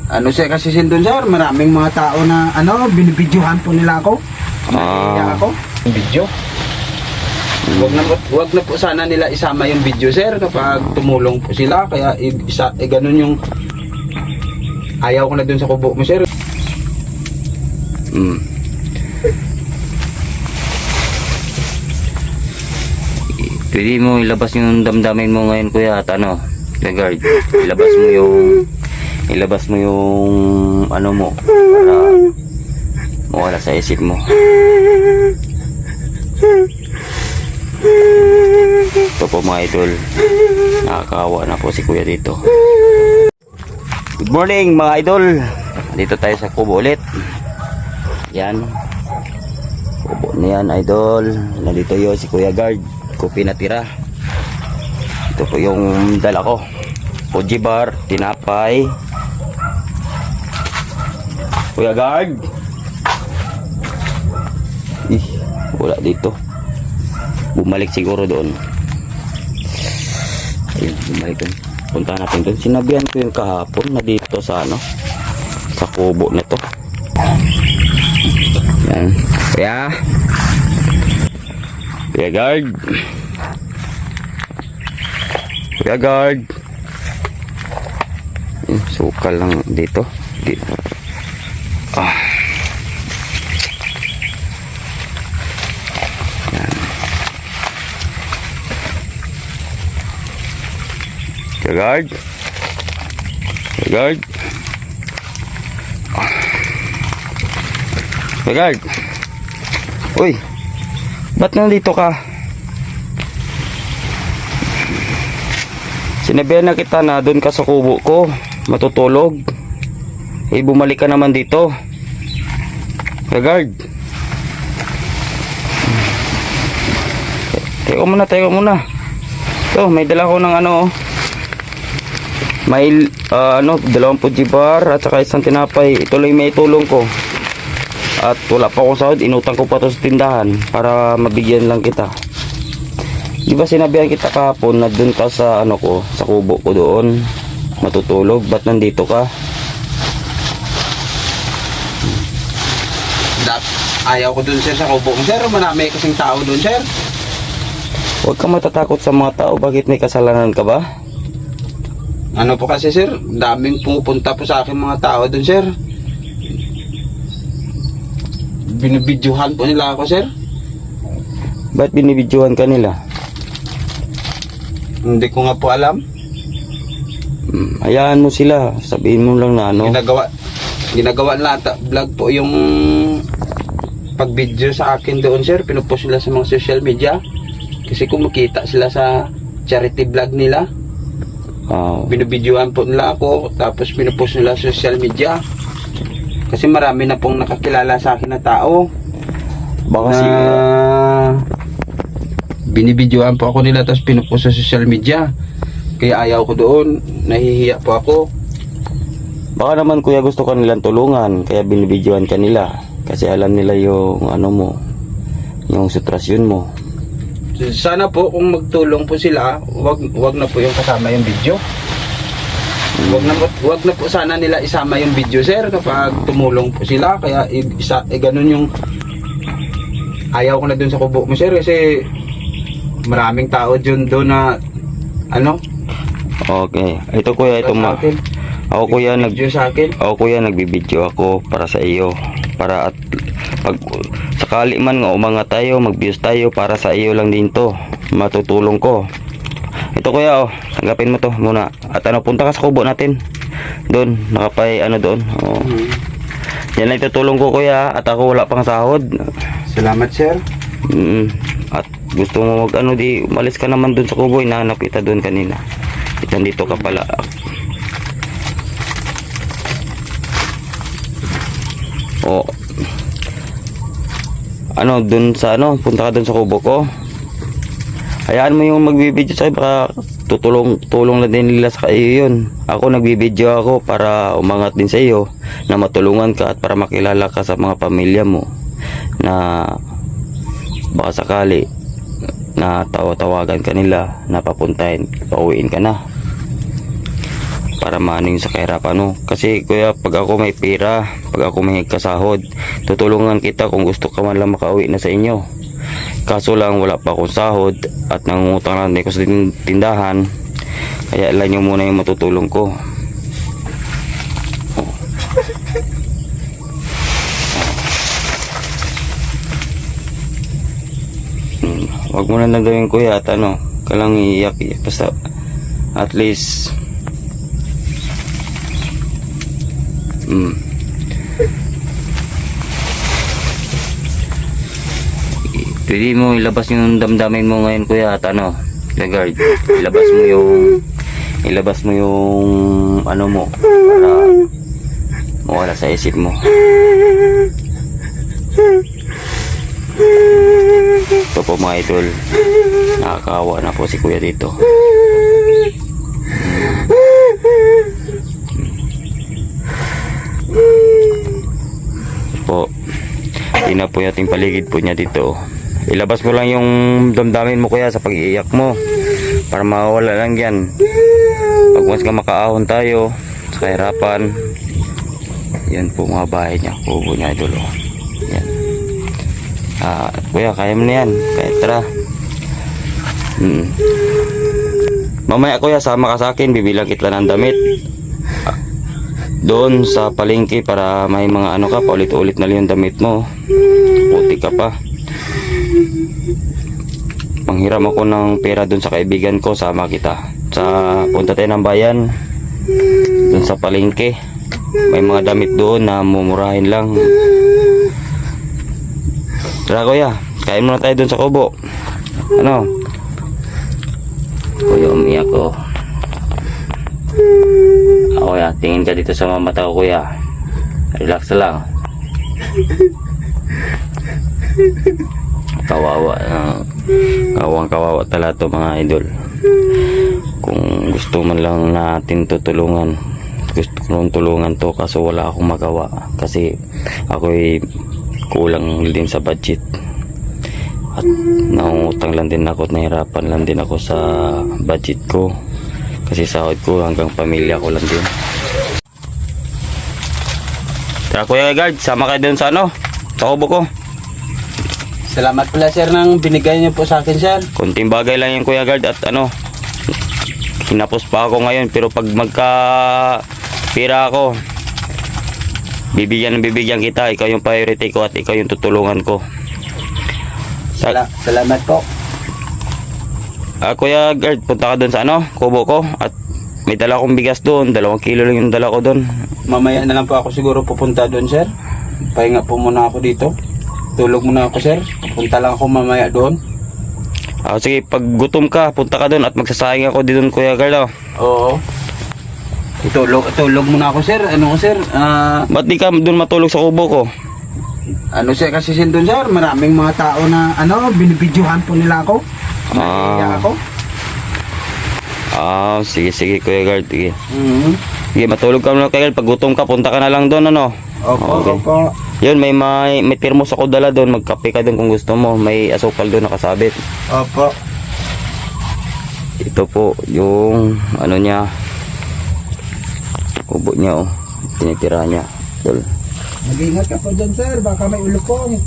Ano siya kasi doon sir, maraming mga tao na binibidyohan po nila ako. Naiiyak ako. Video. Wag na po sana nila isama yung video sir kapag tumulong po sila, kaya ganun yung ayaw ko na dun sa kubo mo sir. Pwede mo ilabas yung damdamin mo ngayon kuya at guard. Ilabas mo yung ano mo para mawala sa isip mo. Ito po mga idol, nakakawa na po si kuya dito. Good morning mga idol, dito tayo sa kubo ulit. Yan, kubo na yan idol. Nandito yun si kuya guard, kopi na tira. Ito po yung dala ko, Fuji bar, tinapay. Kuya guard, wala dito. Bumalik siguro doon. Ayun, bumalik doon. Punta natin doon. Sinabihan ko yung kahapon na dito sa sa kubo na to. Yan. Kuya guard. Kuya guard. Sukal lang dito. Guard. Guard. Uy, ba't nandito ka? Sinabihan na kita na doon ka sa kubo ko, matutulog. Bumalik ka naman dito. Guard. Tayo muna. Ito, may dala ko ng may 20 bar at saka isang tinapay. Ito lang may tulong ko. At wala pa akong sahod, inutang ko pa to sa tindahan para mabigyan lang kita. Di ba sinabihan kita kahapon na doon ka sa sa kubo ko doon matutulog? Ba't nandito ka? Ayaw ko dun sir sa kubo mo sir, marami kasing tao dun sir. Huwag ka matatakot sa mga tao. Bakit may kasalanan ka ba? Ano po kasi sir, daming pumupunta po sa akin mga tao dun sir. Binibidyohan po nila ako sir. Ba't binibidyohan ka nila? Hindi ko nga po alam. Hayaan mo sila. Sabihin mo lang na Ginagawa na vlog po yung pag-video sa akin doon sir. Pinupost nila sa mga social media. Kasi kumikita sila sa charity vlog nila. Binibidyohan po nila ako, tapos pinupost nila sa social media. Kasi marami na pong nakakilala sa akin na tao. Baka binibidyohan po ako nila tapos pinupost sa social media. Kaya ayaw ko doon, nahihiya po ako. Baka naman kuya gusto ka nilang tulungan, kaya binibidyohan ka nila. Kasi alam nila yung yung sitwasyon mo. Sana po kung magtulong po sila, wag na po yung kasama yung video. Wag na po sana nila isama yung video sir kapag tumulong po sila, kaya ganun yung ayaw ko na dun sa kubo mo sir, kasi maraming tao doon na Okay. Ito kuya, ako kuya nagbibideo ako para sa iyo, para at pag sakali man nga umangat tayo, mag-views tayo, para sa iyo lang din to, matutulong ko. Ito kuya, tanggapin mo to muna. At punta ka sa kubo natin. Doon, nakapay doon. Yan lang itutulong ko kuya, at ako wala pang sahod. Salamat sir. At gusto mo di umalis ka naman doon sa kubo, hinahanap kita doon kanina. Nandito ka pala. Doon sa punta ka doon sa kubo ko. Hayaan mo yung magbibideo sa'yo, baka tulong na din nila sa iyo yun. Ako nagbibideo ako para umangat din sa iyo, na matulungan ka at para makilala ka sa mga pamilya mo, na baka sakali na tawagan ka nila na papuntahin, pauwiin ka na. para maano yung sa kahirapan mo. Kasi kuya, pag ako may pera, pag ako may kasahod, tutulungan kita kung gusto ka man lang makauwi na sa inyo. Kaso lang wala pa akong sahod at nangungutang lang din ako sa tindahan, kaya lang nyo muna yung matutulong ko. Wag mo na gawin kuya at ano, kalang iiyak, basta at least pwede mo ilabas yung damdamin mo ngayon kuya at ano, guard, ilabas mo yung ano mo para mawala sa isip mo. Ito po mga idol, nakakawa na po si kuya dito. Po, tina po yung paligid po niya dito. Ilabas mo lang yung damdamin mo kuya sa pag-iiyak mo para mawala lang yan. Pag once ka makaahon tayo sa kahirapan, yan po mga bahay niya, kubo niya idol. Yan. Kuya, kaya mo na yan, kaya tara. Mamaya kuya, sama ka sa akin, bibilang kita ng damit doon sa palengke para may mga ano ka, paulit-ulit na lang yung damit mo, puti ka pa. Manghiram ako ng pera doon sa kaibigan ko, sama kita sa punta tayo ng bayan doon sa palengke, may mga damit doon na mumurahin lang. Tara kuya, kain muna tayo doon sa kubo. Ano kuya, umiyak ko. Kuya, tingin ka dito sa mga mata ko kuya, relax lang. Kawawa, kawawa talaga to mga idol. Kung gusto man lang natin tutulungan, gusto kong tulungan to, kaso wala akong magawa kasi ako'y kulang din sa budget at nangungutang lang din ako at nahirapan lang din ako sa budget ko kasi sahod ko hanggang pamilya ko lang din. Tara kuya guard, sama kayo dun sa ano, sa kubo ko. Salamat pala sir ng binigay niyo po sa akin sir. Kunting bagay lang yung kuya guard at ano, hinapos pa ako ngayon, pero pag magka pira ako, bibigyan kita. Ikaw yung priority ko at ikaw yung tutulungan ko. Salamat po. Kuya guard, punta ka doon sa ano, kubo ko at may dala akong bigas doon, 2 kilo lang yung dala ko doon. Mamaya na lang po ako siguro pupunta doon sir. Pahinga po muna ako dito. Tulog muna ako sir. Punta lang ako mamaya doon. Sige, pag gutom ka, punta ka doon at magsasayang ako dito kuya guard. Oo. Tulog muna ako sir. Ano ko sir? Ba't di ka doon matulog sa kubo ko? Ano sir, kasi doon sir, maraming mga tao na ano, binibidyohan po nila ako. Ako. Sige kuya guard, sige. Sige, matulog ka muna kuya guard. Pag gutom ka, punta ka na lang doon, ano? Opo, okay. Opo. Yun, may termos ako dala doon. Magkape ka doon kung gusto mo. May asukal doon nakasabit. Opo. Ito po yung ano niya, kubo niya, oh. Tinitira niya. Mag-ingat ka po dyan sir, baka may ulupong.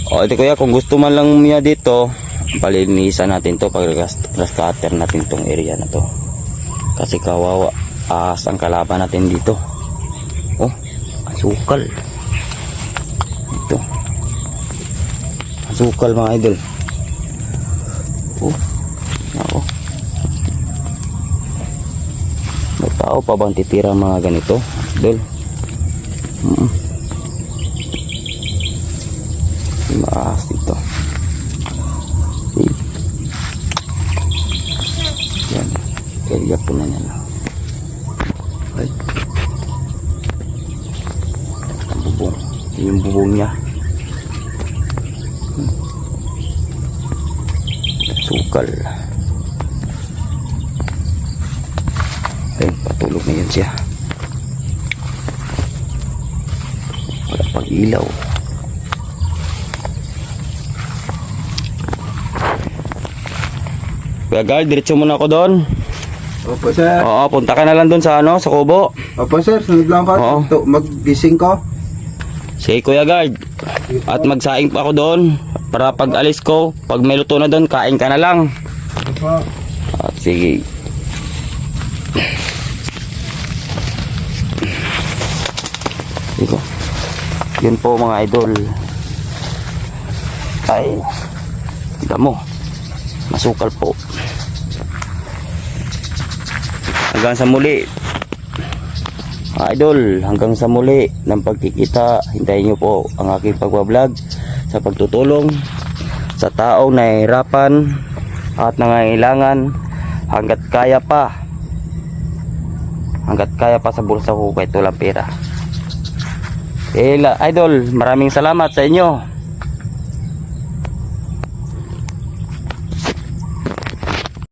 Ito kuya, kung gusto man lang niya dito, palinisan natin to, pag-grass cutter natin tong area na to. Kasi kawawa, ahas ang kalaban natin dito. Oh, asukal. Ito. Asukal mga idol. Oh, ako. May tao pa bang titira mga ganito, idol? Maas dito. Yan. Kaya po na yan. Ay. Ang bubong. Yung bubong niya. Sukal. Ay, patulog na yan siya. Wala pang ilaw. Kaya guard, diretso muna ako doon. Opo, sir. Oo, punta ka na lang dun sa ano, sa kubo. Opo, sir. Sunod lang ako. Oo. Mag-gising ko. Sige, Kuya Guard. At magsaing pa ako doon para pag alis ko, pag may luto na doon, kain ka na lang. Opo. At sige. Ito. Yun po mga idol. Ay, damo. Masukal po. Hanggang sa muli. Mga idol, hanggang sa muli ng pagkikita, hintayin nyo po ang aking pagbablog sa pagtutulong sa taong nahihirapan at nangangailangan hanggat kaya pa sa bulsa ko kahit walang pera. Idol, maraming salamat sa inyo.